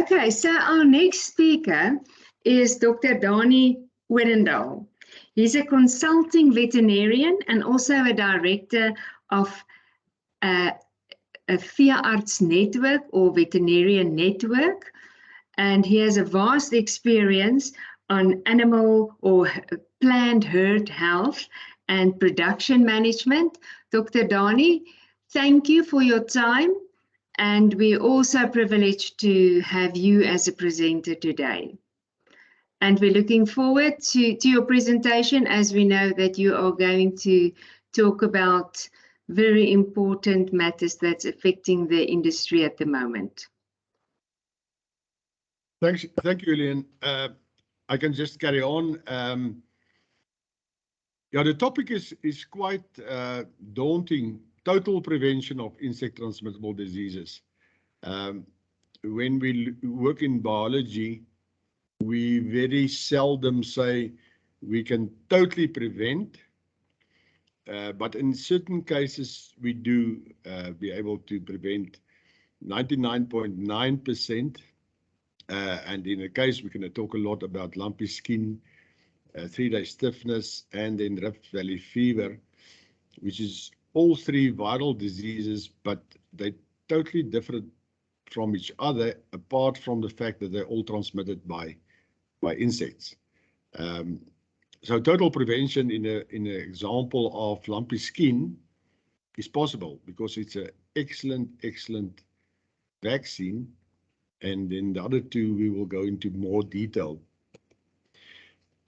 Okay, so our next speaker is Dr. Danie Odendaal. He's a consulting veterinarian and also a director of a Veearts Network or Veterinary Network, and he has a vast experience on animal or plant herd health and production management. Dr. Danie, thank you for your time, and we're also privileged to have you as a presenter today. And we're looking forward to your presentation, as we know that you are going to talk about very important matters that's affecting the industry at the moment. Thank you, Elaine. I can just carry on. Yeah, the topic is quite daunting. Total prevention of insect transmittable diseases. When we work in biology, we very seldom say we can totally prevent, but in certain cases we do be able to prevent 99.9%. And in a case, we're going to talk a lot about lumpy skin, 3-day stiffness, and then Rift Valley fever, which is all three viral diseases, but they're totally different from each other, apart from the fact that they're all transmitted by insects. So total prevention in an example of lumpy skin is possible because it's an excellent vaccine. And then the other two, we will go into more detail.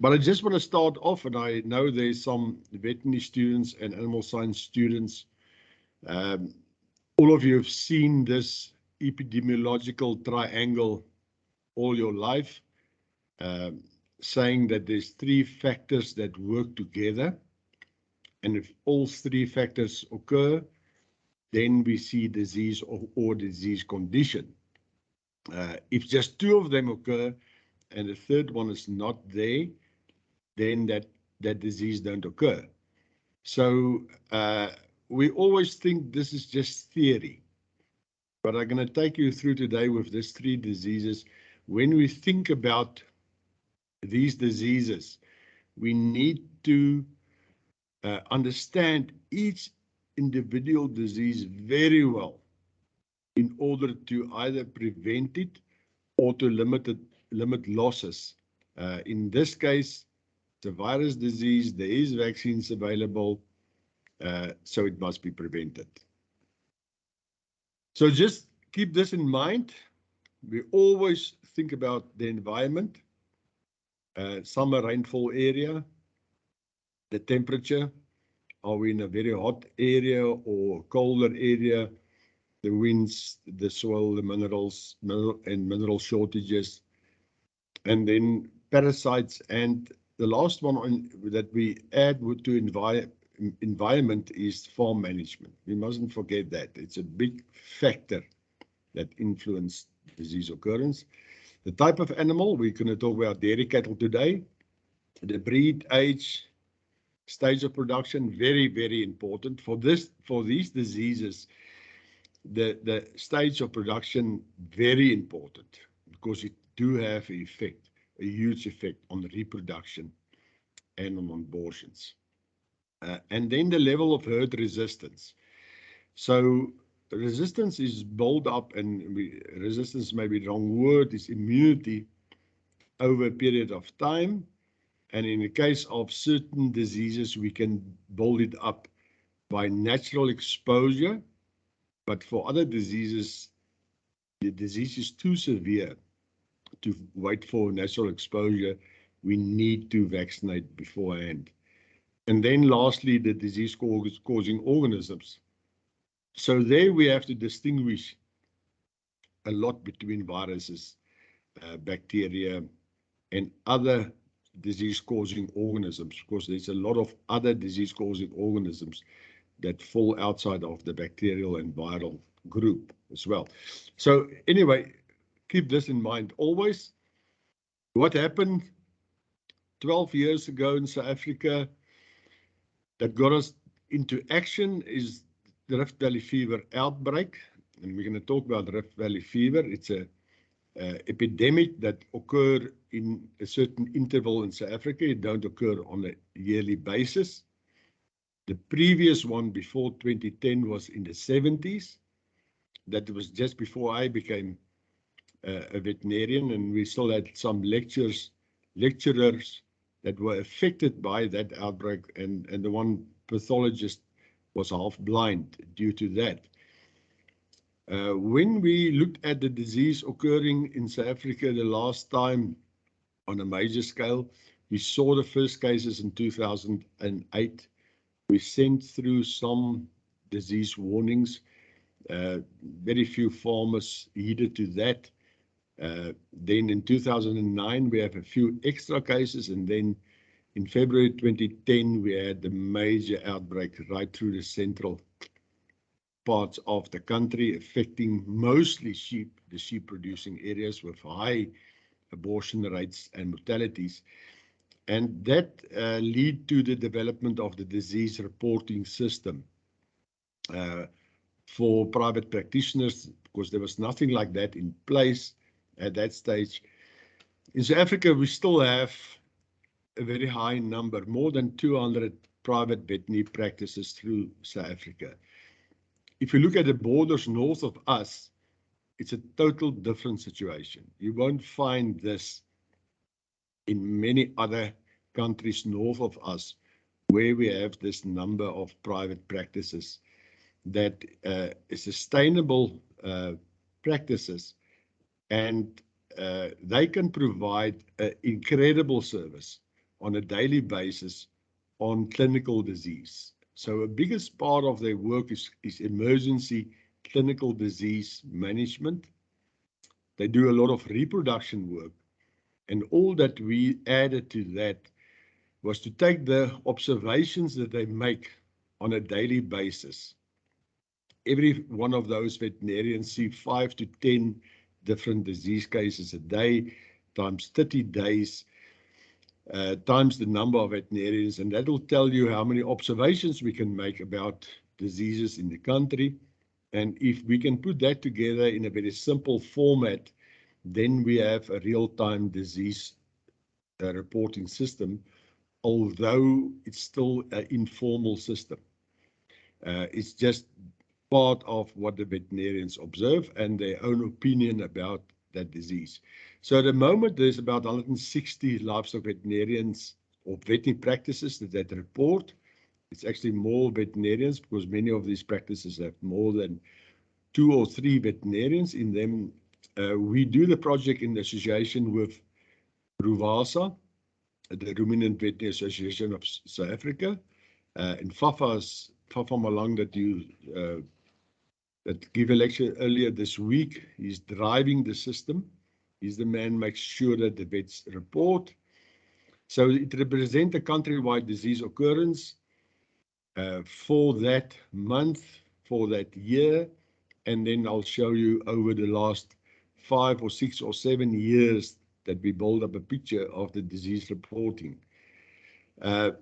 But I just want to start off, and I know there's some veterinary students and animal science students. All of you have seen this epidemiological triangle all your life, saying that there's 3 factors that work together. And if all 3 factors occur, then we see disease or disease condition. If just 2 of them occur and the 3rd one is not there, then that disease don't occur. So we always think this is just theory, but I'm going to take you through today with these 3 diseases. When we think about these diseases, we need to understand each individual disease very well in order to either prevent it or to limit losses. In this case, it's a virus disease, there is vaccines available, so it must be prevented. So just keep this in mind. We always think about the environment, summer rainfall area, the temperature. Are we in a very hot area or colder area? The winds, the soil, the mineral shortages, and then parasites. And the last one that we add to environment is farm management. We mustn't forget that. It's a big factor that influences disease occurrence. The type of animal, we're going to talk about dairy cattle today. The breed, age, stage of production, very important. For these diseases, the stage of production, very important, because it do have an effect, a huge effect on reproduction and on abortions. And then the level of herd resistance. So resistance is built up, and resistance may be the wrong word, is immunity over a period of time. And in the case of certain diseases, we can build it up by natural exposure. But for other diseases, the disease is too severe to wait for natural exposure. We need to vaccinate beforehand. And then lastly, the disease-causing organisms. So there we have to distinguish a lot between viruses, bacteria, and other disease-causing organisms, because there's a lot of other disease-causing organisms that fall outside of the bacterial and viral group as well. So anyway, keep this in mind always. What happened 12 years ago in South Africa that got us into action is the Rift Valley fever outbreak. And we're going to talk about Rift Valley fever. It's a epidemic that occur in a certain interval in South Africa. It don't occur on a yearly basis. The previous one before 2010 was in the 70s. That was just before I became a veterinarian, and we still had some lecturers that were affected by that outbreak, and the one pathologist was half blind due to that. When we looked at the disease occurring in South Africa the last time on a major scale, we saw the first cases in 2008. We sent through some disease warnings. Very few farmers heeded to that. Then in 2009, we have a few extra cases, and then in February 2010, we had the major outbreak right through the central parts of the country, affecting mostly sheep, the sheep producing areas with high abortion rates and mortalities. And that led to the development of the disease reporting system for private practitioners, because there was nothing like that in place at that stage. In South Africa, we still have a very high number, more than 200 private veterinary practices through South Africa. If you look at the borders north of us, it's a total different situation. You won't find this in many other countries north of us, where we have this number of private practices that is sustainable practices, and they can provide an incredible service on a daily basis on clinical disease. So a biggest part of their work is emergency clinical disease management. They do a lot of reproduction work, and all that we added to that was to take the observations that they make on a daily basis. Every one of those veterinarians see 5 to 10 different disease cases a day, times 30 days, times the number of veterinarians, and that will tell you how many observations we can make about diseases in the country. And if we can put that together in a very simple format, then we have a real-time disease reporting system, although it's still an informal system. It's just part of what the veterinarians observe and their own opinion about that disease. So at the moment, there's about 160 livestock veterinarians or veterinary practices that report. It's actually more veterinarians, because many of these practices have more than 2 or 3 veterinarians in them. We do the project in association with RUVASA, the Ruminant Veterinary Association of South Africa, and Fafa Malang that gave a lecture earlier this week. He's driving the system. He's the man who makes sure that the vets report. So it represents a countrywide disease occurrence for that month, for that year, and then I'll show you over the last 5 or 6 or 7 years that we build up a picture of the disease reporting.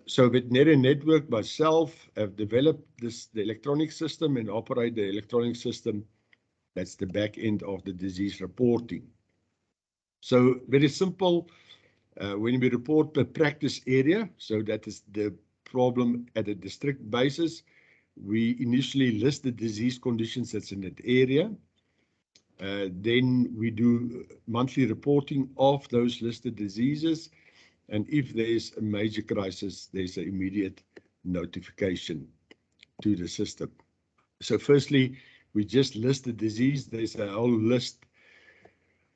So Veterinary Network, myself, have developed the electronic system and operate the electronic system. That's the back end of the disease reporting. So very simple. When we report per practice area, so that is the problem at a district basis, we initially list the disease conditions that's in that area. Then we do monthly reporting of those listed diseases. And if there's a major crisis, there's an immediate notification to the system. So firstly, we just list the disease. There's a whole list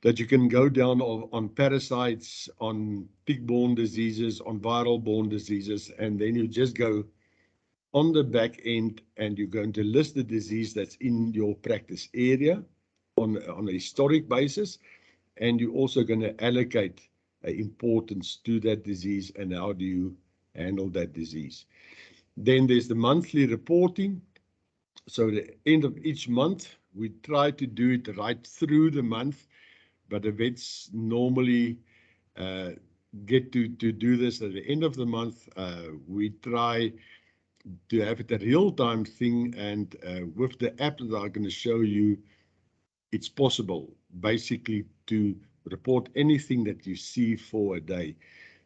that you can go down on parasites, on tick-borne diseases, on viral-borne diseases, and then you just go on the back end and you're going to list the disease that's in your practice area on a historic basis, and you're also going to allocate importance to that disease and how do you handle that disease. Then there's the monthly reporting. So the end of each month, we try to do it right through the month, but the vets normally get to do this at the end of the month. We try to have it a real-time thing, and with the app that I'm going to show you, it's possible basically to report anything that you see for a day.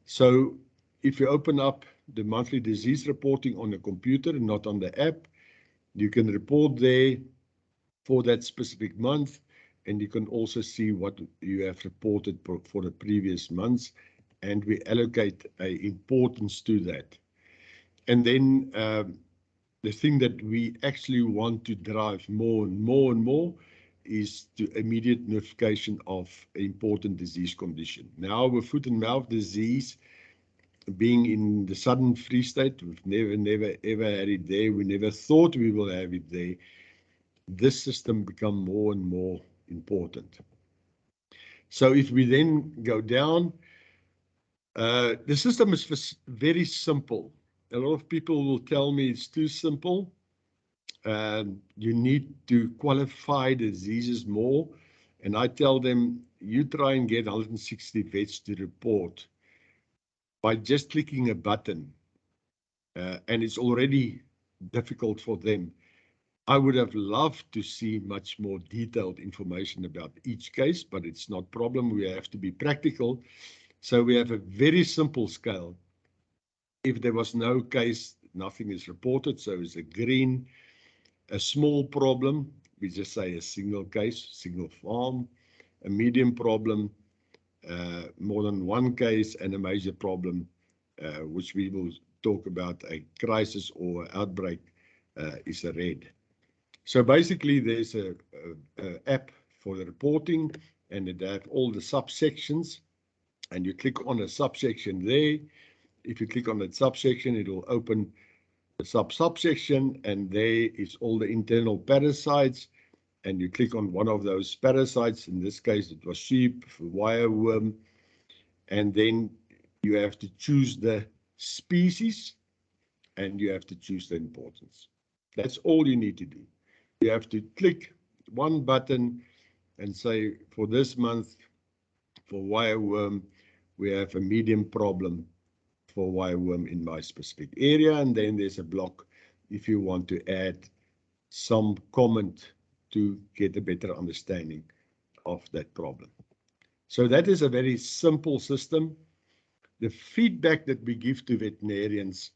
So if you open up the monthly disease reporting on the computer, not on the app, you can report there for that specific month, and you can also see what you have reported for the previous months, and we allocate an importance to that. And then the thing that we actually want to drive more and more and more is to immediate notification of an important disease condition. Now with foot and mouth disease being in the Southern Free State, we've never ever had it there. We never thought we will have it there. This system become more and more important. So if we then go down, the system is very simple. A lot of people will tell me it's too simple. You need to qualify the diseases more. And I tell them, you try and get 160 vets to report by just clicking a button. And it's already difficult for them. I would have loved to see much more detailed information about each case, but it's not a problem. We have to be practical. So we have a very simple scale. If there was no case, nothing is reported. So it's a green. A small problem, we just say a single case, single farm. A medium problem, more than one case, and a major problem, which we will talk about, a crisis or outbreak, is a red. So basically, there's a app for the reporting, and it has all the subsections, and you click on a subsection there. If you click on that subsection, it will open the subsection, and there is all the internal parasites, and you click on one of those parasites. In this case, it was sheep, wireworm, and then you have to choose the species, and you have to choose the importance. That's all you need to do. You have to click one button and say, for this month, for wireworm, we have a medium problem for wireworm in my specific area, and then there's a block if you want to add some comment to get a better understanding of that problem. So that is a very simple system. The feedback that we give to veterinarians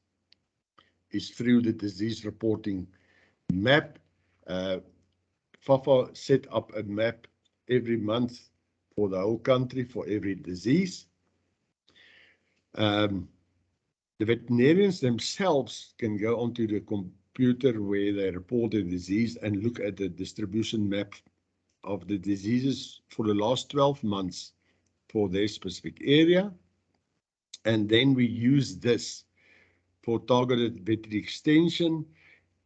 is through the disease reporting map. FAFA set up a map every month for the whole country for every disease. The veterinarians themselves can go onto the computer where they report the disease and look at the distribution map of the diseases for the last 12 months for their specific area. And then we use this for targeted veterinary extension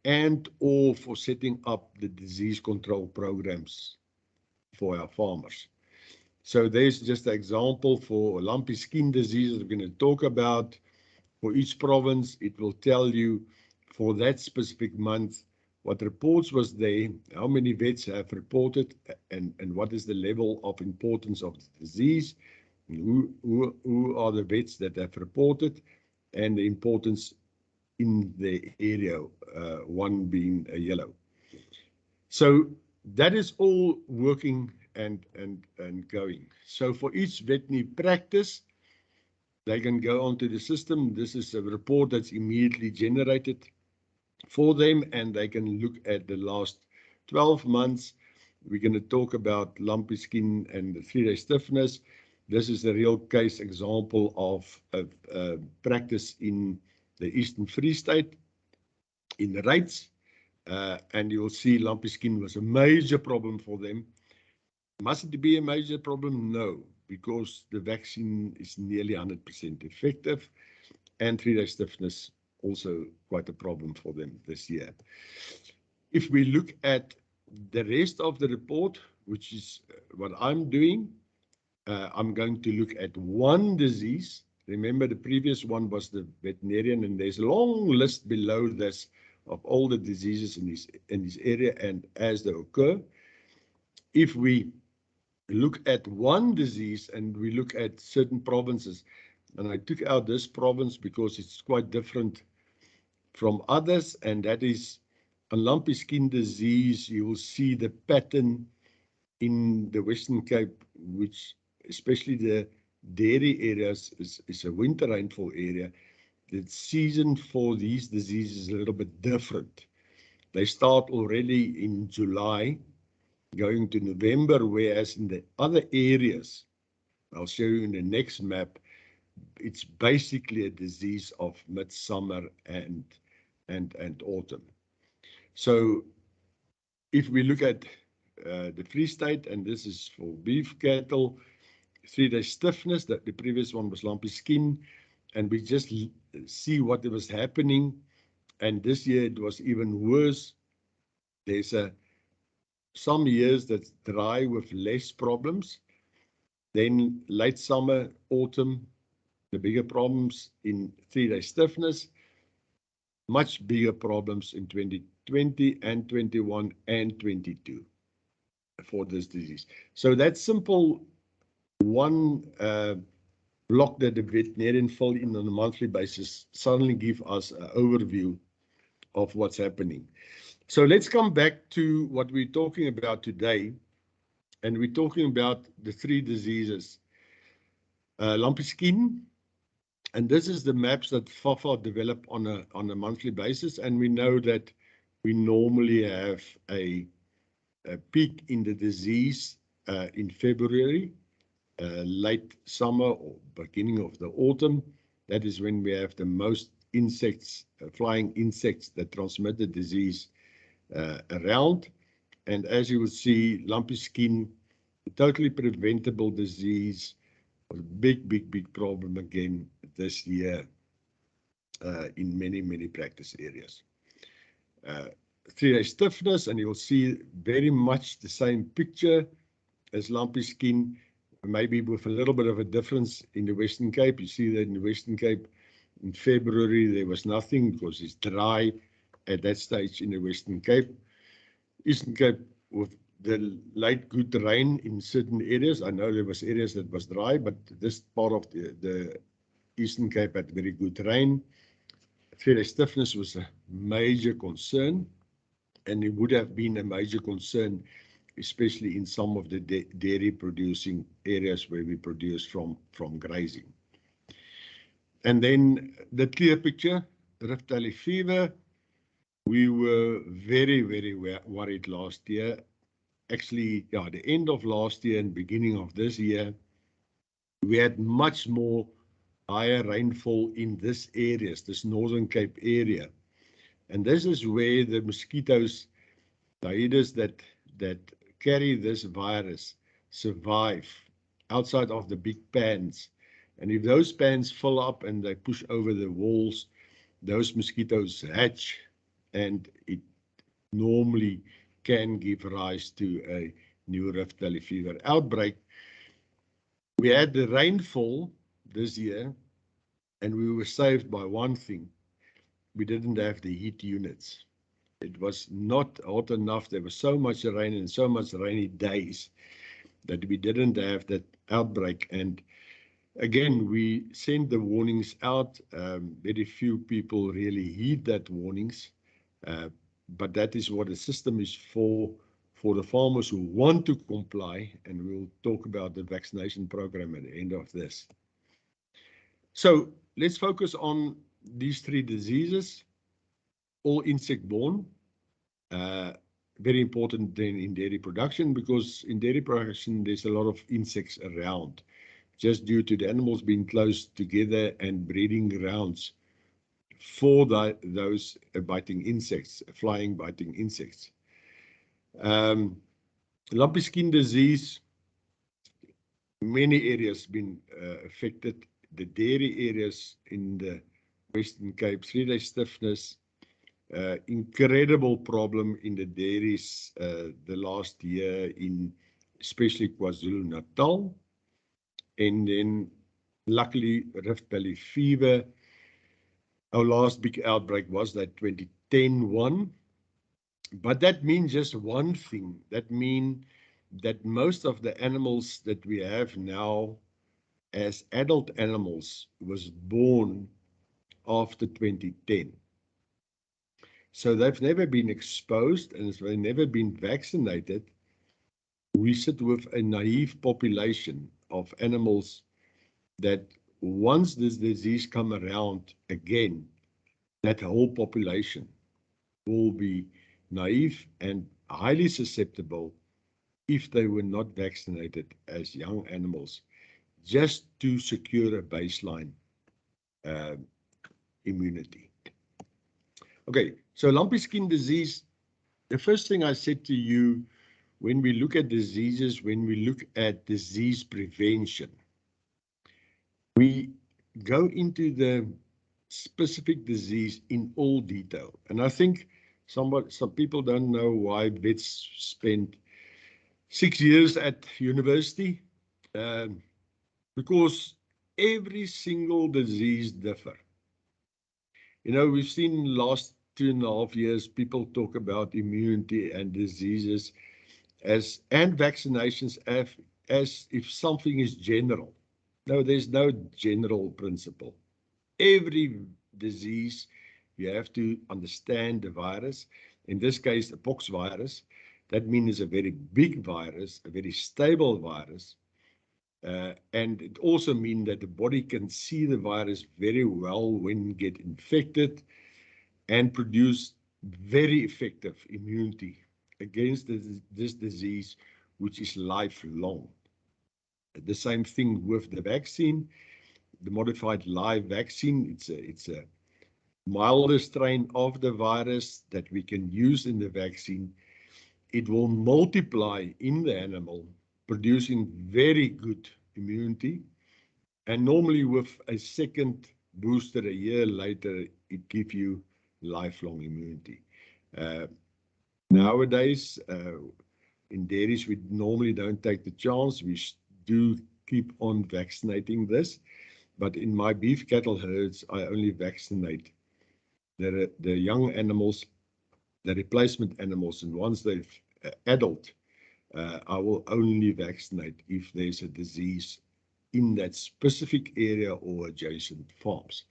and or for setting up the disease control programs for our farmers. So there's just an example for lumpy skin disease that we're going to talk about. For each province, it will tell you for that specific month what reports was there, how many vets have reported, and what is the level of importance of the disease, who are the vets that have reported, and the importance in the area, one being a yellow. So that is all working and going. So for each veterinary practice, they can go onto the system. This is a report that's immediately generated for them, and they can look at the last 12 months. We're going to talk about lumpy skin and 3-day stiffness. This is a real case example of practice in the Eastern Free State, in the Veearts, and you'll see lumpy skin was a major problem for them. Must it be a major problem? No, because the vaccine is nearly 100% effective, and 3-day stiffness also quite a problem for them this year. If we look at the rest of the report, which is what I'm doing, I'm going to look at one disease. Remember, the previous one was the veterinarian, and there's a long list below this of all the diseases in this area and as they occur. If we look at one disease and we look at certain provinces, and I took out this province because it's quite different from others, and that is a lumpy skin disease. You will see the pattern in the Western Cape, which especially the dairy areas is a winter rainfall area. The season for these diseases is a little bit different. They start already in July, going to November, whereas in the other areas, I'll show you in the next map, it's basically a disease of midsummer and autumn. So if we look at the Free State, and this is for beef cattle, 3-day stiffness, that the previous one was lumpy skin, and we just see what was happening. And this year it was even worse. There's some years that's dry with less problems. Then late summer, autumn, the bigger problems in 3-day stiffness, much bigger problems in 2020 and 21 and 22 for this disease. So that simple one block that the veterinarian fill in on a monthly basis suddenly give us an overview of what's happening. So let's come back to what we're talking about today. And we're talking about the 3 diseases. Lumpy skin, and this is the maps that FAFA develop on a monthly basis, and we know that we normally have a peak in the disease in February, late summer or beginning of the autumn. That is when we have the most insects, flying insects that transmit the disease around. And as you will see, lumpy skin, totally preventable disease, a big problem again this year in many practice areas. 3-day stiffness, and you'll see very much the same picture as lumpy skin, maybe with a little bit of a difference in the Western Cape. You see that in the Western Cape in February there was nothing because it's dry at that stage in the Western Cape. Eastern Cape with the late good rain in certain areas. I know there was areas that was dry, but this part of the Eastern Cape had very good rain. 3-day stiffness was a major concern, and it would have been a major concern, especially in some of the dairy producing areas where we produce from grazing. And then the clear picture, Rift Valley fever. We were very worried last year. Actually, yeah, the end of last year and beginning of this year, we had much more higher rainfall in this areas, this Northern Cape area. And this is where the mosquitoes, the Aedes that carry this virus, survive outside of the big pans. And if those pans fill up and they push over the walls, those mosquitoes hatch, and it normally can give rise to a new Rift Valley fever outbreak. We had the rainfall this year, and we were saved by one thing. We didn't have the heat units. It was not hot enough. There was so much rain and so much rainy days that we didn't have that outbreak. And again, we sent the warnings out. Very few people really heed that warnings. But that is what the system is for the farmers who want to comply, and we'll talk about the vaccination program at the end of this. So let's focus on these 3 diseases, all insect-borne. Very important then in dairy production, because in dairy production there's a lot of insects around, just due to the animals being close together and breeding grounds for those biting insects, flying biting insects. Lumpy skin disease, many areas been affected. The dairy areas in the Western Cape, 3-day stiffness, incredible problem in the dairies the last year in especially KwaZulu-Natal. And then luckily Rift Valley fever. Our last big outbreak was that 2010 one. But that means just one thing. That means that most of the animals that we have now as adult animals was born after 2010. So they've never been exposed and they've never been vaccinated. we sit with a naive population of animals that once this disease come around again, that whole population will be naive and highly susceptible if they were not vaccinated as young animals, just to secure a baseline immunity. Okay, so lumpy skin disease, the first thing I said to you, when we look at diseases, when we look at disease prevention, we go into the specific disease in all detail. And I think some people don't know why vets spend 6 years at university, because every single disease differ. You know, we've seen in the last 2.5 years, people talk about immunity and diseases and vaccinations as if something is general. No, there's no general principle. Every disease, you have to understand the virus. In this case, the pox virus. That means it's a very big virus, a very stable virus. And it also means that the body can see the virus very well when get infected and produce very effective immunity against this disease, which is lifelong. The same thing with the vaccine, the modified live vaccine. It's a milder strain of the virus that we can use in the vaccine. It will multiply in the animal, producing very good immunity. And normally with a second booster a year later, it gives you lifelong immunity. Nowadays, in dairies, we normally don't take the chance. We do keep on vaccinating this. But in my beef cattle herds, I only vaccinate the young animals, the replacement animals. And once they're adult, I will only vaccinate if there's a disease in that specific area or adjacent farms.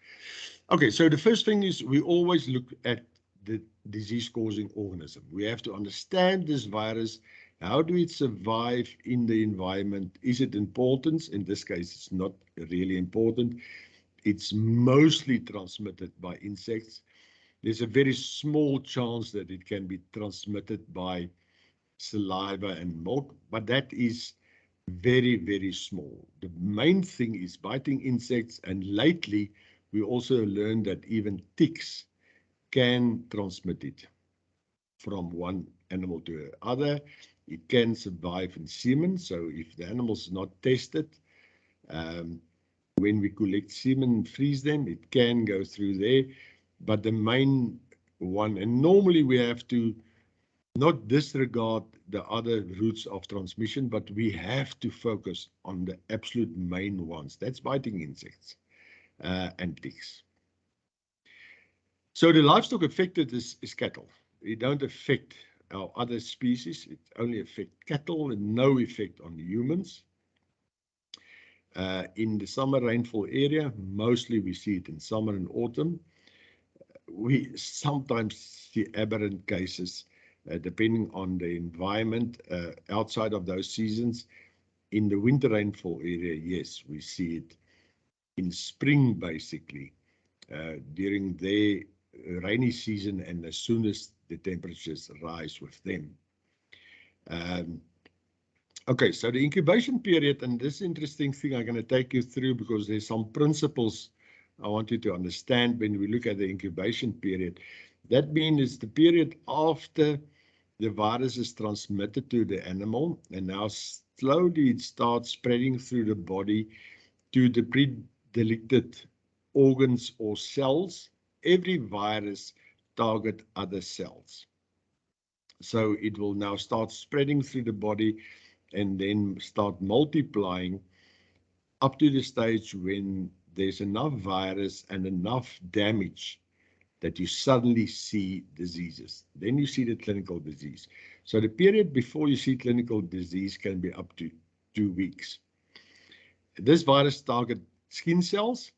Okay, so the first thing is we always look at the disease-causing organism. We have to understand this virus. How do it survive in the environment? Is it important? In this case, it's not really important. It's mostly transmitted by insects. There's a very small chance that it can be transmitted by saliva and milk, but that is very, very small. The main thing is biting insects, and lately we also learned that even ticks can transmit it from one animal to the other. It can survive in semen, so if the animal is not tested, when we collect semen and freeze them, it can go through there. But the main one, and normally we have to not disregard the other routes of transmission, but we have to focus on the absolute main ones. That's biting insects and ticks. So the livestock affected is cattle. It don't affect our other species. It only affects cattle and no effect on humans. In the summer rainfall area, mostly we see it in summer and autumn. We sometimes see aberrant cases depending on the environment outside of those seasons. In the winter rainfall area, yes, we see it in spring, basically, during the rainy season, and as soon as the temperatures rise with them. Okay, so the incubation period, and this interesting thing I'm going to take you through because there's some principles I want you to understand when we look at the incubation period. That means it's the period after the virus is transmitted to the animal, and now slowly it starts spreading through the body to the pre-deleted organs or cells. Every virus targets other cells. So it will now start spreading through the body and then start multiplying up to the stage when there's enough virus and enough damage that you suddenly see diseases. Then you see the clinical disease. So the period before you see clinical disease can be up to 2 weeks. This virus targets skin cells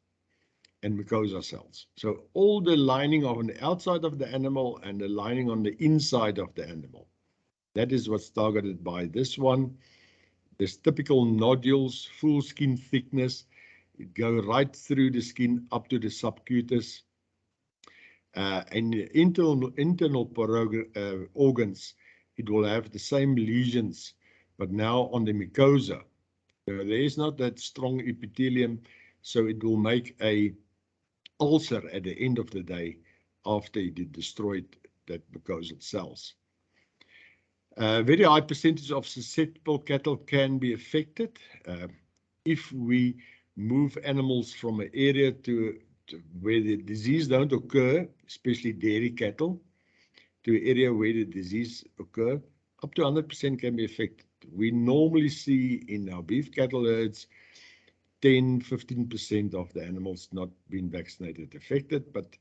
and mucosa cells. So all the lining on the outside of the animal and the lining on the inside of the animal. That is what's targeted by this one. There's typical nodules, full skin thickness. It go right through the skin up to the subcutis. And the internal organs, it will have the same lesions, but now on the mucosa. There is not that strong epithelium, so it will make a ulcer at the end of the day after it destroyed that mucosal cells. Very high percentage of susceptible cattle can be affected. If we move animals from an area to where the disease don't occur, especially dairy cattle, to an area where the disease occur, up to 100% can be affected. We normally see in our beef cattle herds 10-15% of the animals not being vaccinated affected, but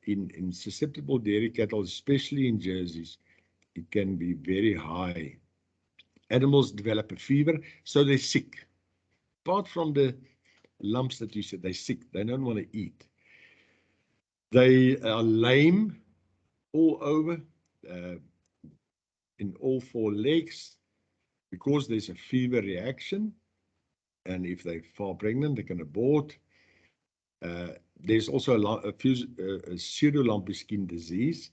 in susceptible dairy cattle, especially in jerseys, it can be very high. Animals develop a fever, so they're sick. Apart from the lumps that you said, they're sick. They don't want to eat. They are lame all over, in all four legs, because there's a fever reaction. And if they're far pregnant, they can abort. There's also a pseudo-lumpy skin disease.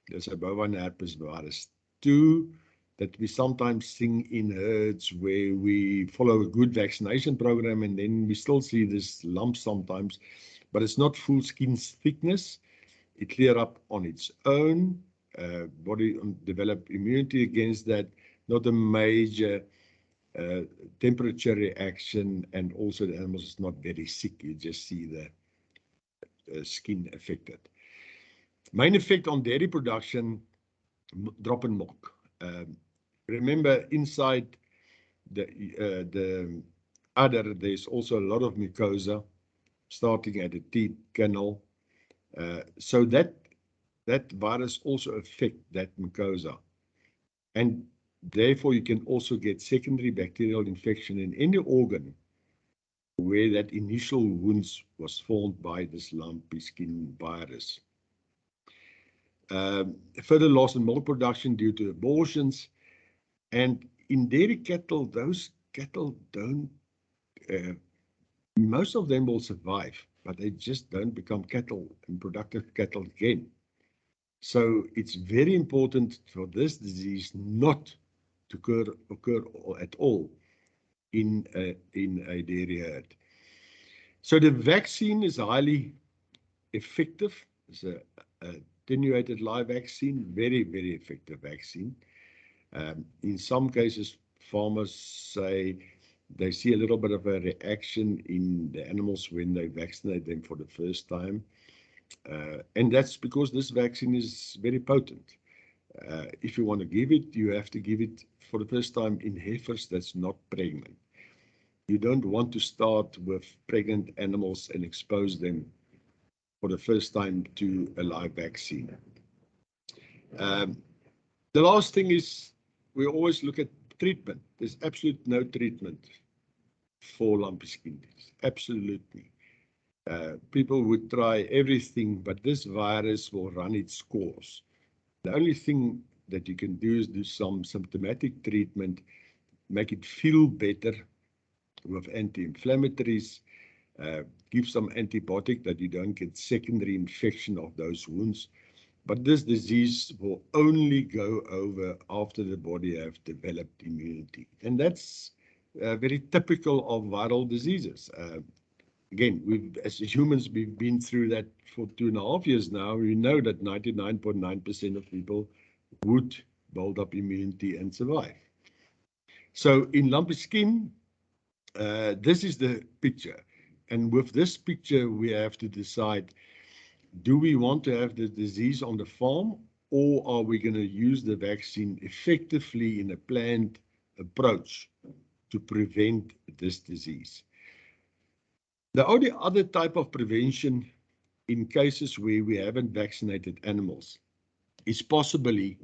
There's a bovine herpes virus 2 that we sometimes see in herds where we follow a good vaccination program, and then we still see this lump sometimes, but it's not full skin thickness. It clears up on its own. Body develop immunity against that, not a major temperature reaction, and also the animals is not very sick. You just see the skin affected. Main effect on dairy production, drop in milk. Remember, inside the udder, there's also a lot of mucosa, starting at the teat canal. So that virus also affects that mucosa. And therefore, you can also get secondary bacterial infection in any organ where that initial wounds was formed by this lumpy skin virus. Further loss in milk production due to abortions. And in dairy cattle, those cattle don't, most of them will survive, but they just don't become cattle and productive cattle again. So it's very important for this disease not to occur at all in a dairy herd. So the vaccine is highly effective. It's a attenuated live vaccine, very, very effective vaccine. In some cases, farmers say they see a little bit of a reaction in the animals when they vaccinate them for the first time. And that's because this vaccine is very potent. If you want to give it, you have to give it for the first time in heifers that's not pregnant. You don't want to start with pregnant animals and expose them for the first time to a live vaccine. The last thing is we always look at treatment. There's absolutely no treatment for lumpy skin disease. Absolutely. People would try everything, but this virus will run its course. The only thing that you can do is do some symptomatic treatment, make it feel better with anti-inflammatories, give some antibiotic that you don't get secondary infection of those wounds. But this disease will only go over after the body have developed immunity. And that's very typical of viral diseases. Again, as humans, we've been through that for 2.5 years now. We know that 99.9% of people would build up immunity and survive. So in lumpy skin, this is the picture. And with this picture, we have to decide, do we want to have the disease on the farm, or are we going to use the vaccine effectively in a planned approach to prevent this disease? The only other type of prevention in cases where we haven't vaccinated animals is possibly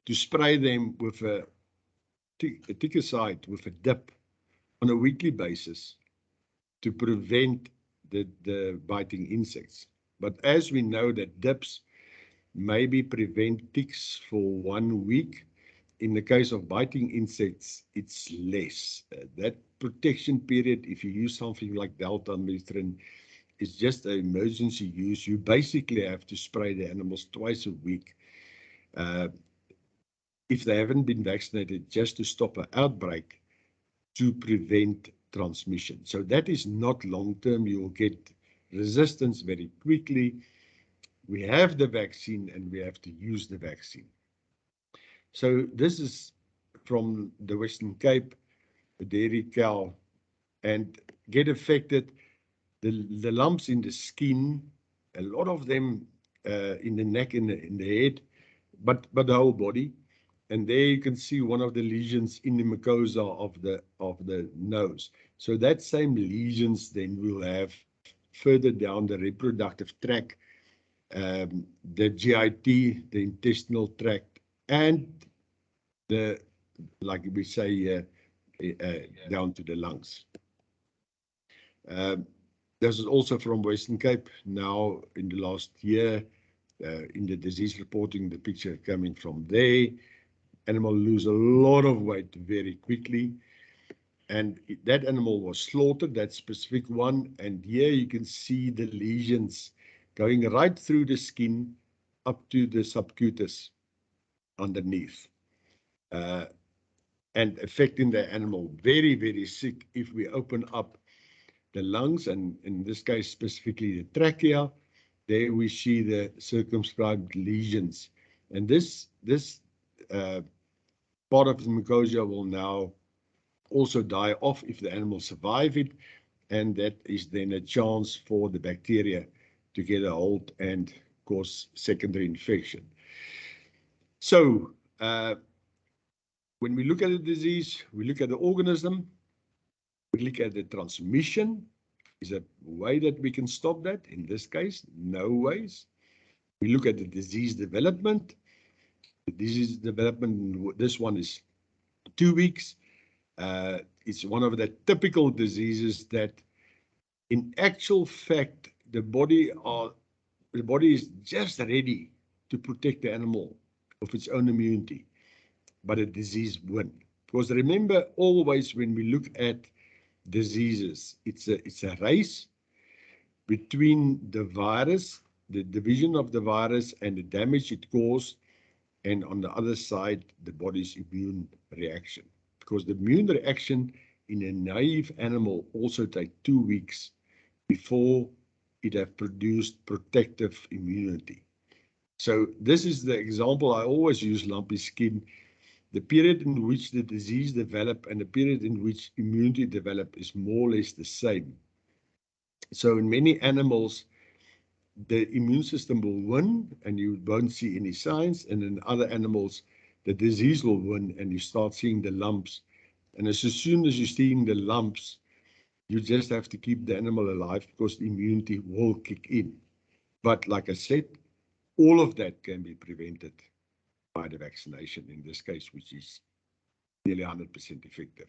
to spray them with a ticicide, with a dip on a weekly basis to prevent the biting insects. But as we know that dips maybe prevent ticks for 1 week, in the case of biting insects, it's less. That protection period, if you use something like deltamethrin, is just an emergency use. You basically have to spray the animals twice a week if they haven't been vaccinated, just to stop an outbreak to prevent transmission. So that is not long-term. You will get resistance very quickly. We have the vaccine and we have to use the vaccine. So this is from the Western Cape, the dairy cow, and get affected. The lumps in the skin, a lot of them in the neck, in the head, but the whole body. And there you can see one of the lesions in the mucosa of the nose. So that same lesions then will have further down the reproductive tract, the GIT, the intestinal tract, and the, like we say, down to the lungs. This is also from Western Cape. Now, in the last year, in the disease reporting, the picture coming from there. Animal lose a lot of weight very quickly. And that animal was slaughtered, that specific one. And here you can see the lesions going right through the skin up to the subcutis underneath. And affecting the animal, very, very sick. If we open up the lungs, and in this case specifically the trachea, there we see the circumscribed lesions. And this part of the mucosa will now also die off if the animal survive it, and that is then a chance for the bacteria to get a hold and cause secondary infection. So when we look at the disease, we look at the organism, we look at the transmission. Is there a way that we can stop that? In this case, no ways. We look at the disease development. The disease development, this one is 2 weeks. It's one of the typical diseases that, in actual fact, the body is just ready to protect the animal of its own immunity, but a disease wins. Because remember, always when we look at diseases, it's a race between the virus, the division of the virus, and the damage it caused, and on the other side, the body's immune reaction. Because the immune reaction in a naive animal also takes 2 weeks before it has produced protective immunity. So this is the example I always use, lumpy skin. The period in which the disease develops and the period in which immunity develops is more or less the same. So in many animals, the immune system will win and you won't see any signs. And in other animals, the disease will win and you start seeing the lumps. And as soon as you're seeing the lumps, you just have to keep the animal alive because the immunity will kick in. But like I said, all of that can be prevented by the vaccination in this case, which is nearly 100% effective.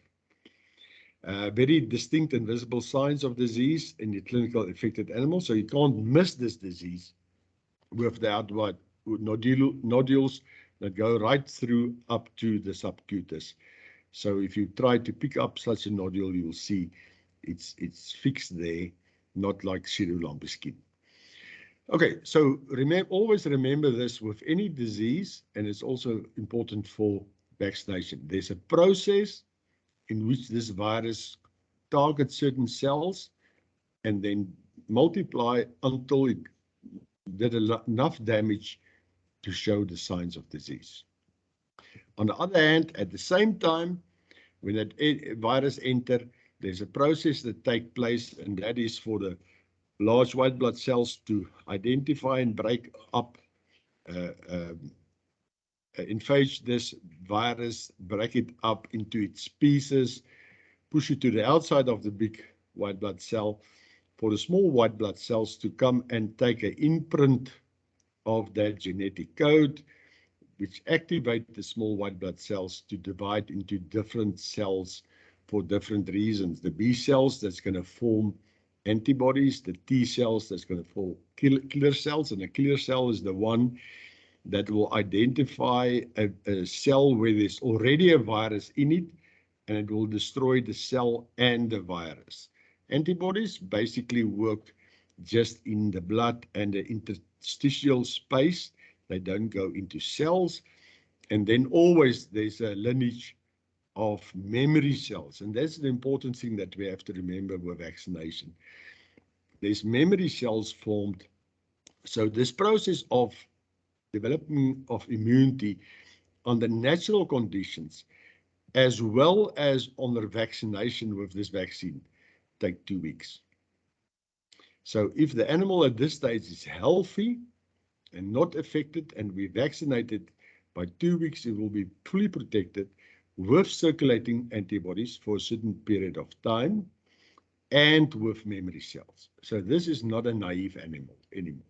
Very distinct and visible signs of disease in the clinical affected animals. So you can't miss this disease without what nodules that go right through up to the subcutis. So if you try to pick up such a nodule, you will see it's fixed there, not like pseudo-lumpy skin. Okay, so always remember this with any disease, and it's also important for vaccination. There's a process in which this virus targets certain cells and then multiply until it did enough damage to show the signs of disease. On the other hand, at the same time, when that virus enters, there's a process that takes place, and that is for the large white blood cells to identify and break up, infage this virus, break it up into its pieces, push it to the outside of the big white blood cell, for the small white blood cells to come and take an imprint of that genetic code, which activate the small white blood cells to divide into different cells for different reasons. The B cells, that's going to form antibodies, the T cells, that's going to form killer cells, and a killer cell is the one that will identify a cell where there's already a virus in it, and it will destroy the cell and the virus. Antibodies basically work just in the blood and the interstitial space. They don't go into cells. And then always there's a lineage of memory cells. And that's the important thing that we have to remember with vaccination. There's memory cells formed. So this process of development of immunity under natural conditions, as well as under vaccination with this vaccine, take 2 weeks. So if the animal at this stage is healthy and not affected, and we vaccinated, by 2 weeks it will be fully protected with circulating antibodies for a certain period of time and with memory cells. So this is not a naive animal anymore.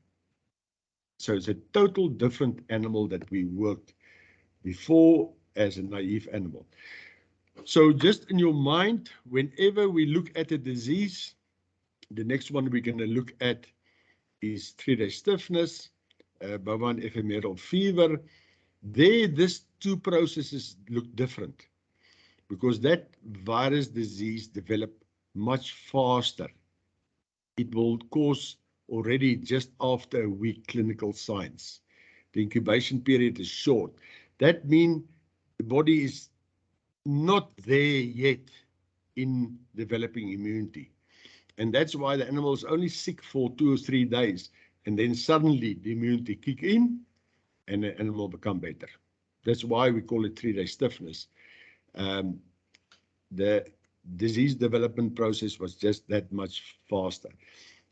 So it's a total different animal that we worked before as a naive animal. So just in your mind, whenever we look at a disease, the next one we're going to look at is 3-day stiffness, bovine ephemeral fever. There, these two processes look different because that virus disease develops much faster. It will cause already just after a week clinical signs. The incubation period is short. That means the body is not there yet in developing immunity. And that's why the animal is only sick for 2 or 3 days. And then suddenly the immunity kick in and the animal become better. That's why we call it 3-day stiffness. The disease development process was just that much faster.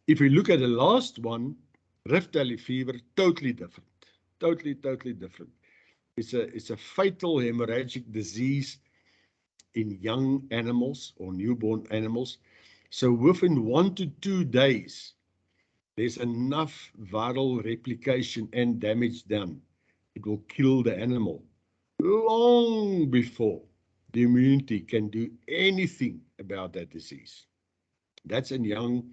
If we look at the last one, Rift Valley fever, totally different. Totally different. It's a fatal hemorrhagic disease in young animals or newborn animals. So within 1 to 2 days, there's enough viral replication and damage done. It will kill the animal long before the immunity can do anything about that disease. That's in young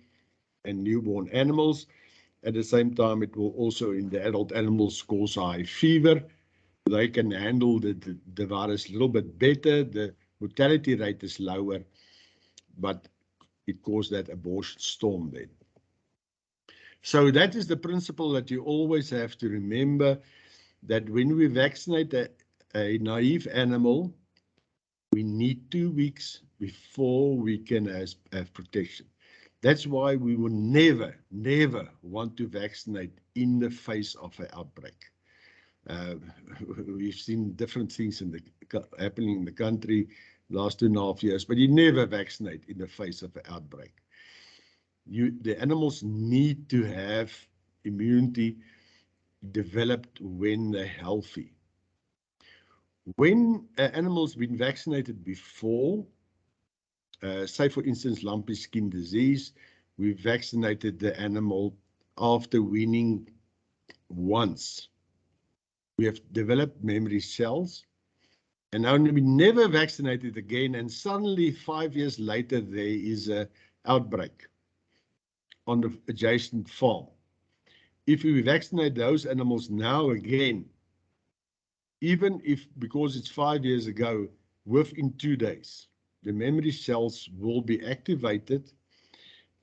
and newborn animals. At the same time, it will also in the adult animals cause high fever. They can handle the virus a little bit better. The mortality rate is lower, but it caused that abortion storm then. So that is the principle that you always have to remember, that when we vaccinate a naive animal, we need 2 weeks before we can have protection. That's why we will never want to vaccinate in the face of an outbreak. We've seen different things happening in the country last 2.5 years, but you never vaccinate in the face of an outbreak. The animals need to have immunity developed when they're healthy. When an animal's been vaccinated before, say for instance lumpy skin disease, we vaccinated the animal after weaning once. We have developed memory cells, and now we never vaccinated again, and suddenly 5 years later there is an outbreak on the adjacent farm. If we vaccinate those animals now again, even if, because it's 5 years ago, within 2 days, the memory cells will be activated.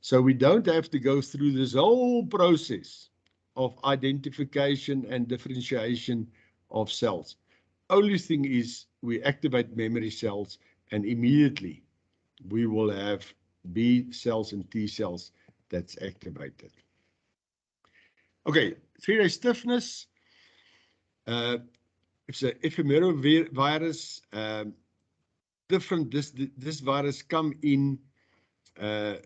So we don't have to go through this whole process of identification and differentiation of cells. Only thing is we activate memory cells and immediately we will have B cells and T cells that's activated. Okay, 3-day stiffness. It's an ephemeral virus. Different. This virus come in the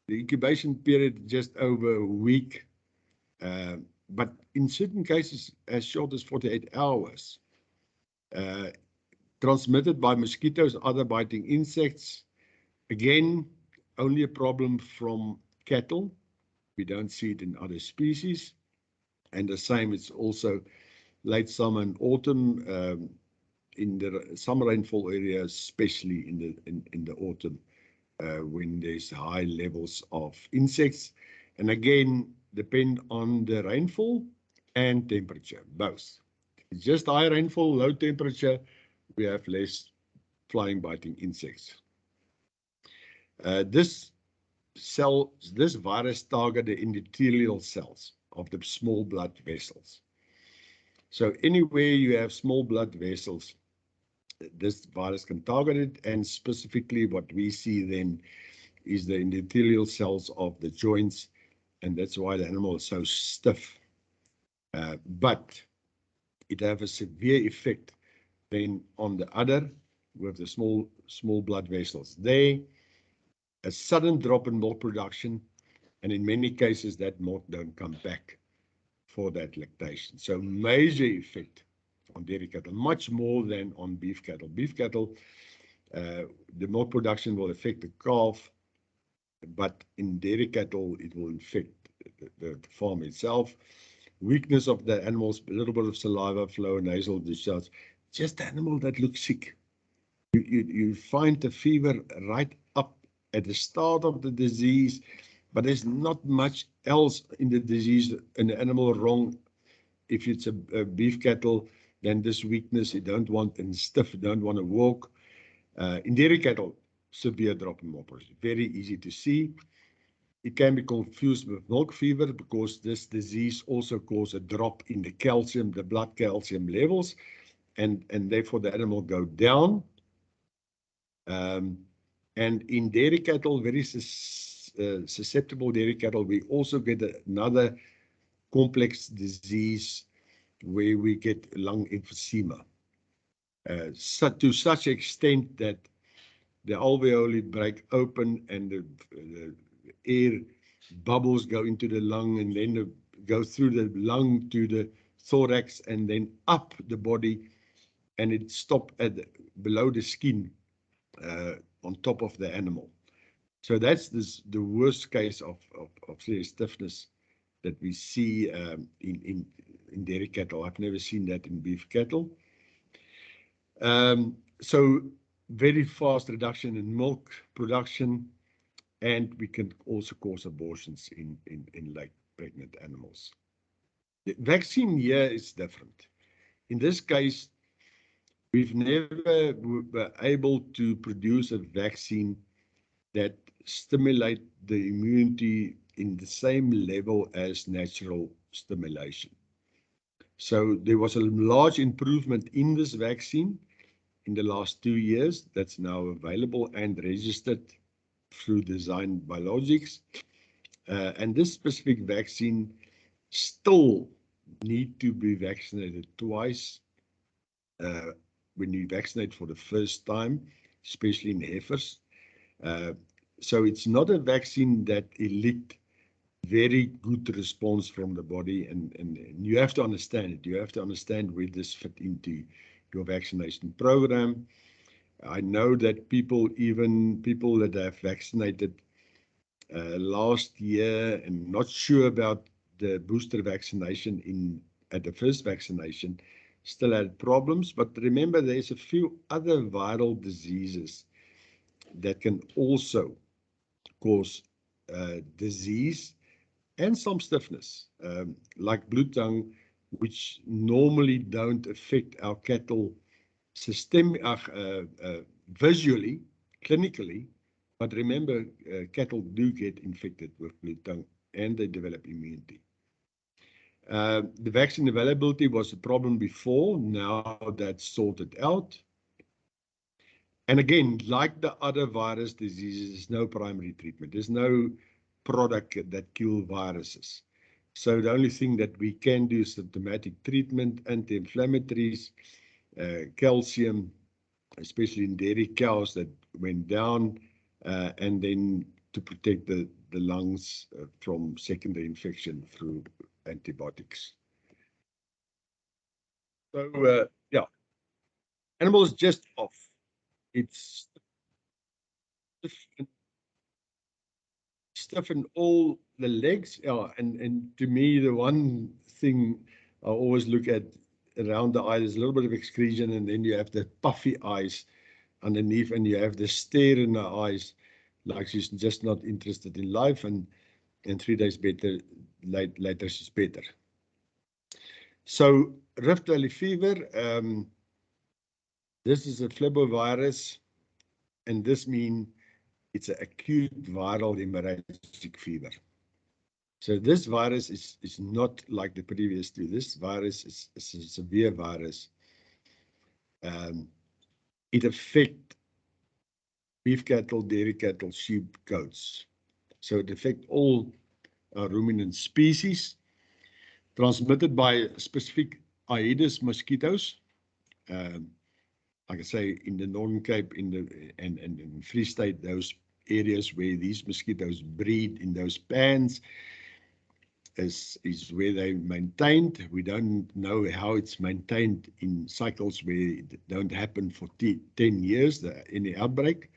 incubation period just over a week, but in certain cases as short as 48 hours. Transmitted by mosquitoes, other biting insects. Again, only a problem from cattle. We don't see it in other species. And the same, it's also late summer and autumn, in the summer rainfall areas, especially in the autumn, when there's high levels of insects. And again, depend on the rainfall and temperature, both. It's just high rainfall, low temperature, we have less flying biting insects. This virus targets the endothelial cells of the small blood vessels. So anywhere you have small blood vessels, this virus can target it, and specifically what we see then is the endothelial cells of the joints, and that's why the animal is so stiff. But it has a severe effect then on the udder with the small blood vessels. There, a sudden drop in milk production, and in many cases that milk don't come back for that lactation. So major effect on dairy cattle, much more than on beef cattle. Beef cattle, the milk production will affect the calf, but in dairy cattle, it will affect the farm itself. Weakness of the animals, a little bit of saliva flow, nasal discharge, just animal that looks sick. You find the fever right up at the start of the disease, but there's not much else in the disease in the animal wrong. If it's a beef cattle, then this weakness, you don't want, and stiff, you don't want to walk. In dairy cattle, severe drop in milk production, very easy to see. It can be confused with milk fever because this disease also causes a drop in the calcium, the blood calcium levels, and therefore the animal go down. And in dairy cattle, very susceptible dairy cattle, we also get another complex disease where we get lung emphysema. To such extent that the alveoli break open and the air bubbles go into the lung and then go through the lung to the thorax and then up the body, and it stops below the skin on top of the animal. So that's the worst case of serious stiffness that we see in dairy cattle. I've never seen that in beef cattle. So very fast reduction in milk production, and we can also cause abortions in late pregnant animals. The vaccine here is different. In this case, we've never been able to produce a vaccine that stimulate the immunity in the same level as natural stimulation. So there was a large improvement in this vaccine in the last 2 years that's now available and registered through Design Biologics. And this specific vaccine still need to be vaccinated twice when you vaccinate for the first time, especially in heifers. So it's not a vaccine that elicits very good response from the body, and you have to understand it. You have to understand where this fit into your vaccination program. I know that people that have vaccinated last year and not sure about the booster vaccination at the first vaccination still had problems. But remember, there's a few other viral diseases that can also cause disease and some stiffness, like blue tongue, which normally don't affect our cattle visually, clinically. But remember, cattle do get infected with blue tongue and they develop immunity. The vaccine availability was a problem before, now that's sorted out. And again, like the other virus diseases, there's no primary treatment. There's no product that kills viruses. So the only thing that we can do is symptomatic treatment, anti-inflammatories, calcium, especially in dairy cows that went down, and then to protect the lungs from secondary infection through antibiotics. So, yeah, animals just off. It's stuff in all the legs. Yeah, and to me, the one thing I always look at around the eye, there's a little bit of excretion, and then you have the puffy eyes underneath, and you have the stare in the eyes, like she's just not interested in life, and 3 days later she's better. So Rift Valley fever, this is a flavivirus, and this means it's an acute viral hemorrhagic fever. So this virus is not like the previous two. This virus is a severe virus. It affects beef cattle, dairy cattle, sheep, goats. So it affects all ruminant species, transmitted by specific Aedes mosquitoes. Like I say, in the Northern Cape, and in Free State, those areas where these mosquitoes breed in those pans is where they maintained. We don't know how it's maintained in cycles where it don't happen for 10 years, any outbreak.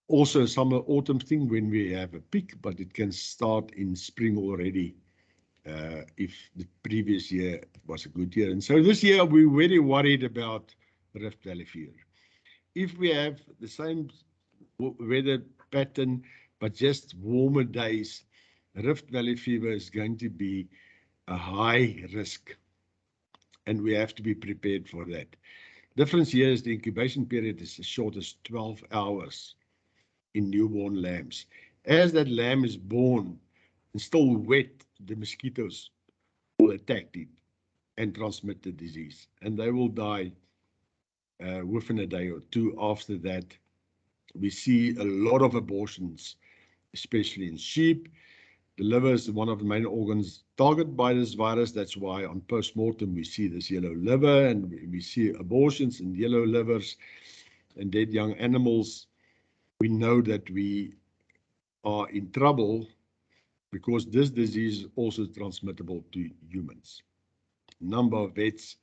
Also summer, autumn thing when we have a peak, but it can start in spring already. If the previous year was a good year. And so this year we're very worried about Rift Valley fever. If we have the same weather pattern, but just warmer days, Rift Valley fever is going to be a high risk, and we have to be prepared for that. Difference here is the incubation period is as short as 12 hours in newborn lambs. As that lamb is born and still wet, the mosquitoes will attack it and transmit the disease, and they will die within a day or two after that. We see a lot of abortions, especially in sheep. The liver is one of the main organs targeted by this virus. That's why on post-mortem we see this yellow liver, and we see abortions in yellow livers and dead young animals. We know that we are in trouble because this disease is also transmittable to humans. Number of vets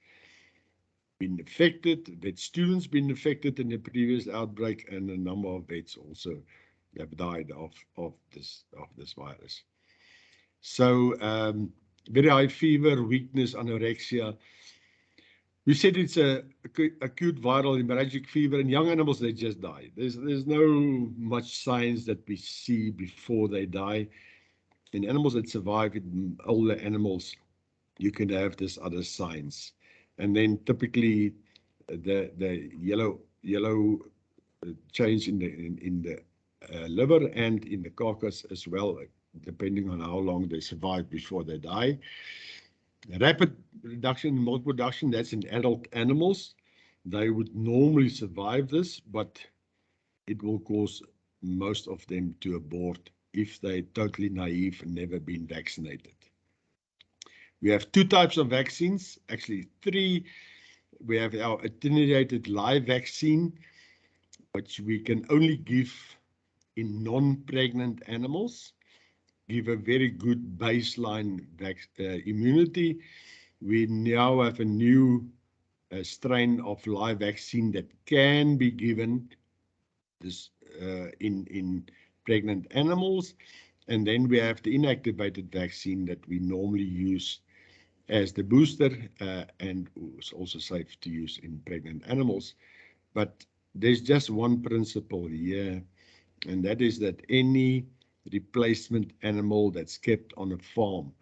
been affected, vet students been affected in the previous outbreak, and a number of vets also have died of this virus. So very high fever, weakness, anorexia. We said it's a acute viral hemorrhagic fever. In young animals, they just die. There's no much signs that we see before they die. In animals that survive, in older animals, you can have this other signs. And then typically the yellow change in the liver and in the carcass as well, depending on how long they survive before they die. Rapid reduction in milk production, that's in adult animals. They would normally survive this, but it will cause most of them to abort if they're totally naive and never been vaccinated. We have two types of vaccines, actually three. We have our attenuated live vaccine, which we can only give in non-pregnant animals, give a very good baseline immunity. We now have a new strain of live vaccine that can be given in pregnant animals. And then we have the inactivated vaccine that we normally use as the booster, and it's also safe to use in pregnant animals. But there's just one principle here, and that is that any replacement animal that's kept on a farm,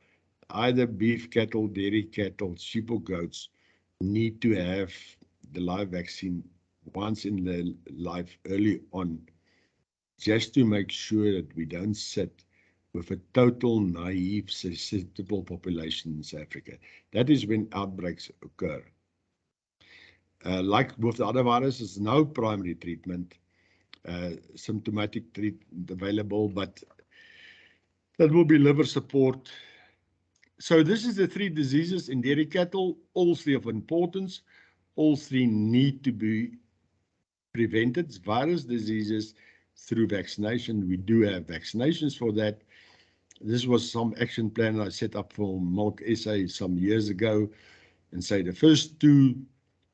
either beef cattle, dairy cattle, sheep or goats, need to have the live vaccine once in their life early on, just to make sure that we don't sit with a total naive, susceptible population in South Africa. That is when outbreaks occur. Like with the other viruses, no primary treatment, symptomatic treatment available, but that will be liver support. So this is the three diseases in dairy cattle, all three of importance. All three need to be prevented. It's virus diseases through vaccination. We do have vaccinations for that. This was some action plan I set up for Milk SA some years ago, and say the first two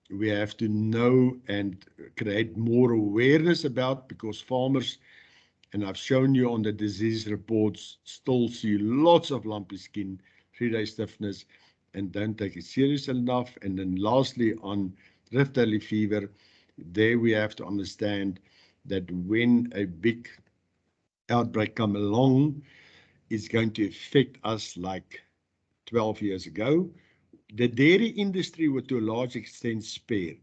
we have to know and create more awareness about, because farmers, and I've shown you on the disease reports, still see lots of lumpy skin, 3-day stiffness, and don't take it serious enough. And then lastly, on Rift Valley fever, there we have to understand that when a big outbreak comes along, it's going to affect us like 12 years ago. The dairy industry was to a large extent spared.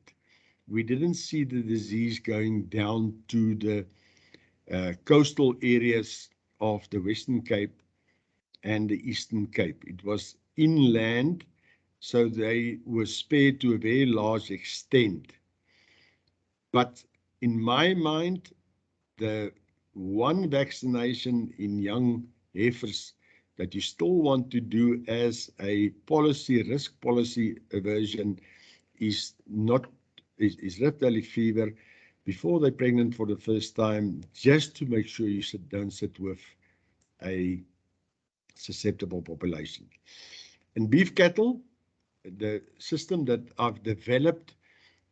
We didn't see the disease going down to the coastal areas of the Western Cape and the Eastern Cape. It was inland, so they were spared to a very large extent. But in my mind, the one vaccination in young heifers that you still want to do as a policy, risk policy aversion, is Rift Valley fever before they're pregnant for the first time, just to make sure you don't sit with a susceptible population. In beef cattle, the system that I've developed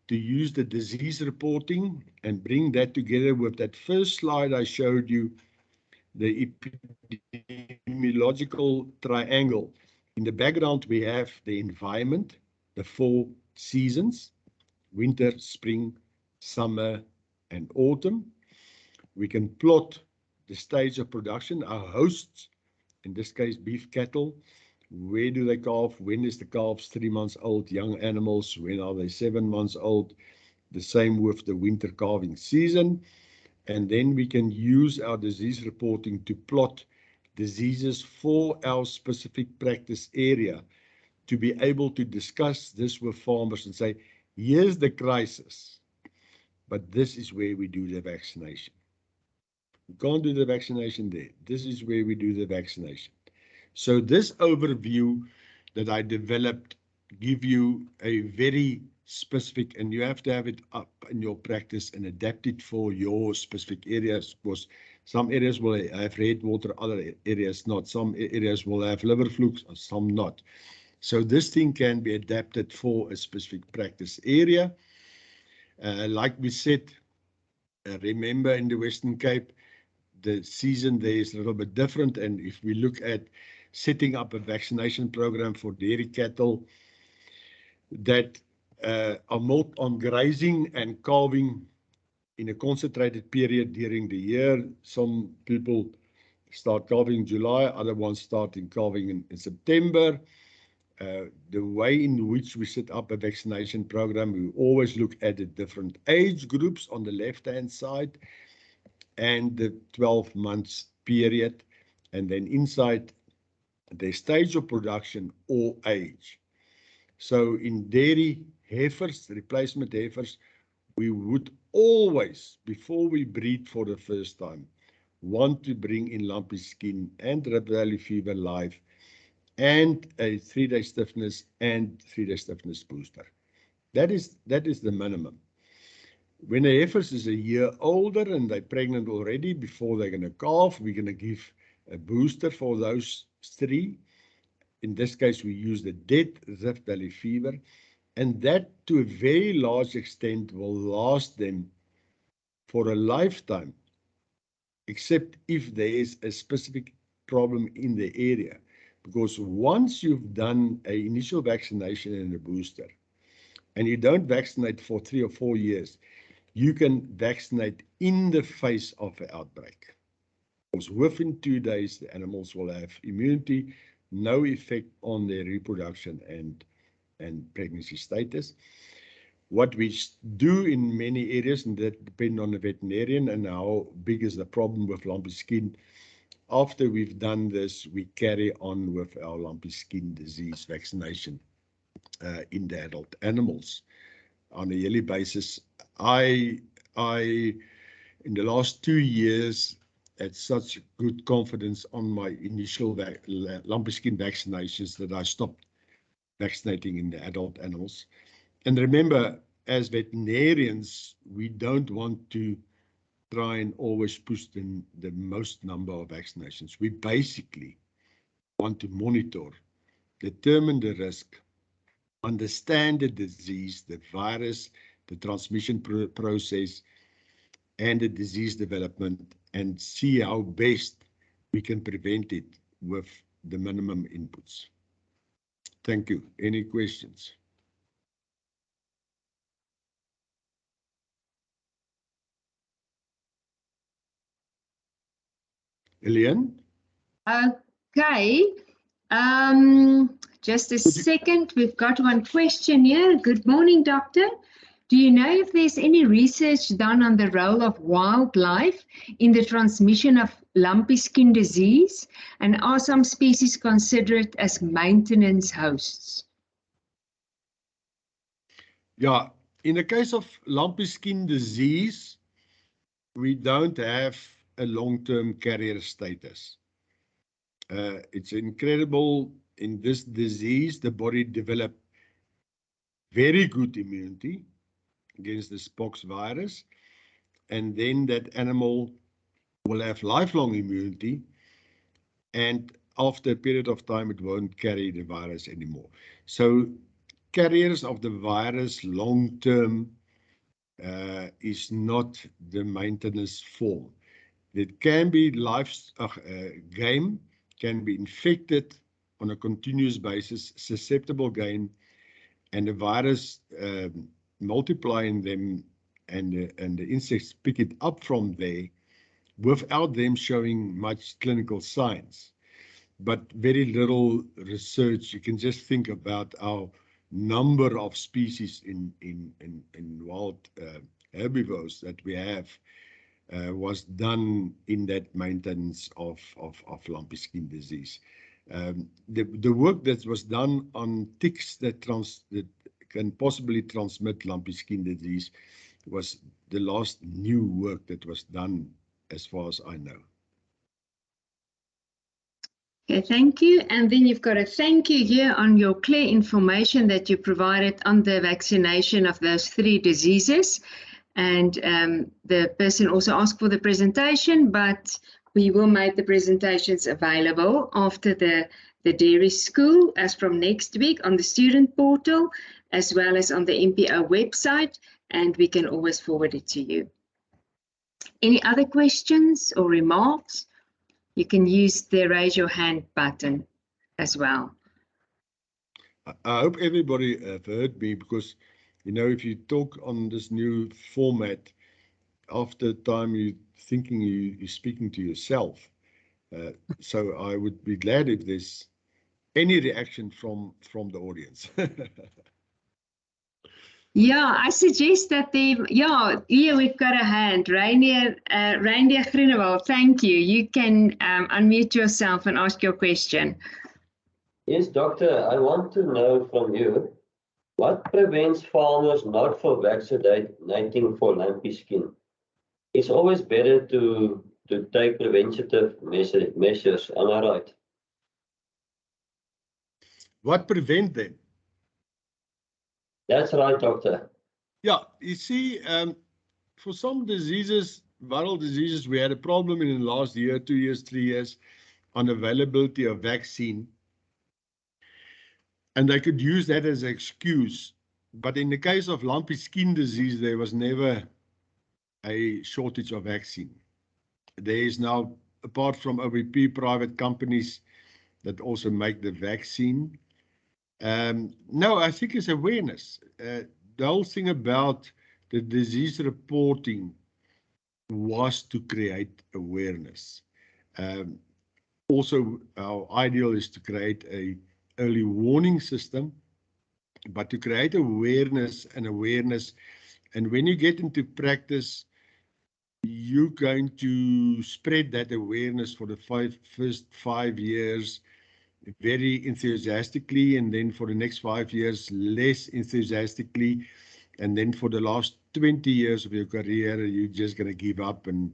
to use the disease reporting and bring that together with that first slide I showed you, the epidemiological triangle. In the background, we have the environment, the 4 seasons, winter, spring, summer, and autumn. We can plot the stage of production, our hosts, in this case, beef cattle. Where do they calve? When is the calves 3 months old? Young animals, when are they 7 months old? The same with the winter calving season. And then we can use our disease reporting to plot diseases for our specific practice area, to be able to discuss this with farmers and say, here's the crisis, but this is where we do the vaccination. We can't do the vaccination there. This is where we do the vaccination. So this overview that I developed give you a very specific, and you have to have it up in your practice and adapt it for your specific areas, because some areas will have red water, other areas not. Some areas will have liver flukes, and some not. So this thing can be adapted for a specific practice area. Like we said, remember in the Western Cape, the season there is a little bit different. And if we look at setting up a vaccination program for dairy cattle that are more on grazing and calving in a concentrated period during the year. Some people start calving in July, other ones starting calving in September. The way in which we set up a vaccination program, we always look at the different age groups on the left-hand side and the 12 months period, and then inside the stage of production or age. So in dairy heifers, replacement heifers, we would always, before we breed for the first time, want to bring in lumpy skin and Rift Valley fever live and a 3-day stiffness and 3-day stiffness booster. That is the minimum. When a heifer is a year older and they're pregnant already, before they're going to calve, we're going to give a booster for those 3. In this case, we use the dead Rift Valley fever, and that to a very large extent will last them for a lifetime, except if there is a specific problem in the area. Because once you've done an initial vaccination and a booster, and you don't vaccinate for 3 or 4 years, you can vaccinate in the face of an outbreak. Because within 2 days, the animals will have immunity, no effect on their reproduction and pregnancy status. What we do in many areas, and that depends on the veterinarian and how big is the problem with lumpy skin, after we've done this, we carry on with our lumpy skin disease vaccination in the adult animals on a yearly basis. I in the last 2 years, had such good confidence on my initial lumpy skin vaccinations that I stopped vaccinating in the adult animals. And remember, as veterinarians, we don't want to try and always push the most number of vaccinations. We basically want to monitor, determine the risk, understand the disease, the virus, the transmission process, and the disease development, and see how best we can prevent it with the minimum inputs. Thank you. Any questions? Eliane? Okay. Just a second, we've got one question here. Good morning, doctor. Do you know if there's any research done on the role of wildlife in the transmission of lumpy skin disease? And are some species considered as maintenance hosts? Yeah, in the case of lumpy skin disease, we don't have a long-term carrier status. It's incredible. In this disease, the body develops very good immunity against the pox virus, and then that animal will have lifelong immunity, and after a period of time it won't carry the virus anymore. So carriers of the virus long term is not the maintenance form. It can be game can be infected on a continuous basis, susceptible game, and the virus multiply in them, and the insects pick it up from there without them showing much clinical signs, but very little research. You can just think about our number of species in wild herbivores that we have was done in that maintenance of lumpy skin disease. The work that was done on ticks that can possibly transmit lumpy skin disease was the last new work that was done, as far as I know. Okay, thank you. And then you've got a thank you here on your clear information that you provided on the vaccination of those 3 diseases. And the person also asked for the presentation, but we will make the presentations available after the dairy school as from next week on the student portal, as well as on the MPO website, and we can always forward it to you. Any other questions or remarks? You can use the raise your hand button as well. I hope everybody heard me, because, you know, if you talk on this new format, after time you're thinking you're speaking to yourself. So I would be glad if there's any reaction from the audience. Yeah, I suggest that here we've got a hand. Reindeer Groenewald, thank you. You can unmute yourself and ask your question. Yes, doctor, I want to know from you, what prevents farmers not from vaccinating for lumpy skin? It's always better to take preventative measures, am I right? What prevent them? That's right, doctor. Yeah, you see, for some diseases, viral diseases, we had a problem in the last year, 2 years, 3 years on availability of vaccine. And they could use that as an excuse. But in the case of lumpy skin disease, there was never a shortage of vaccine. There is now, apart from OVP, private companies that also make the vaccine. No, I think it's awareness. The whole thing about the disease reporting was to create awareness. Also, our ideal is to create a early warning system, but to create awareness. And when you get into practice, you're going to spread that awareness for the first 5 years very enthusiastically, and then for the next 5 years less enthusiastically, and then for the last 20 years of your career you're just going to give up and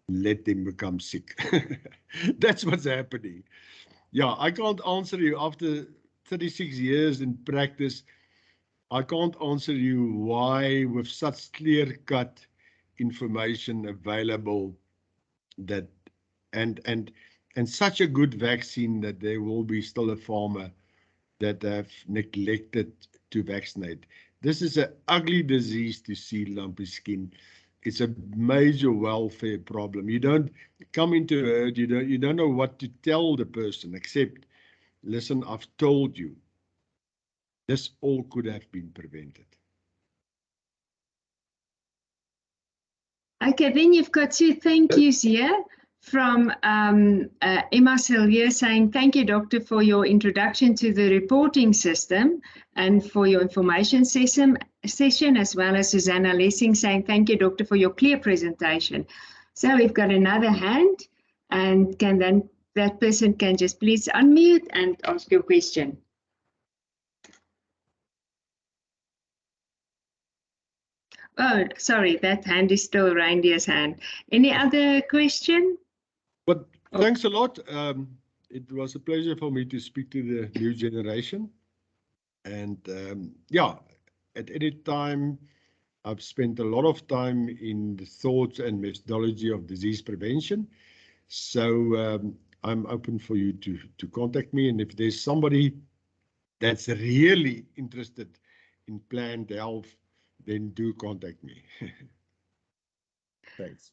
let them become sick. That's what's happening. Yeah, I can't answer you after 36 years in practice. I can't answer you why, with such clear-cut information available, that and such a good vaccine, that there will be still a farmer that have neglected to vaccinate. This is an ugly disease to see, lumpy skin. It's a major welfare problem. You don't come into a herd, you don't know what to tell the person except, listen, I've told you. This all could have been prevented. Okay, then you've got 2 thank yous here from Emma Sillier saying, thank you, Doctor, for your introduction to the reporting system and for your information session, as well as Susanna Lessing saying, thank you, Doctor, for your clear presentation. So we've got another hand, and that person can just please unmute and ask your question. Oh, sorry, that hand is still Reindeer's hand. Any other question? But thanks a lot. It was a pleasure for me to speak to the new generation. And yeah, at any time, I've spent a lot of time in the thoughts and methodology of disease prevention. So I'm open for you to contact me. And if there's somebody that's really interested in plant health, then do contact me. Thanks.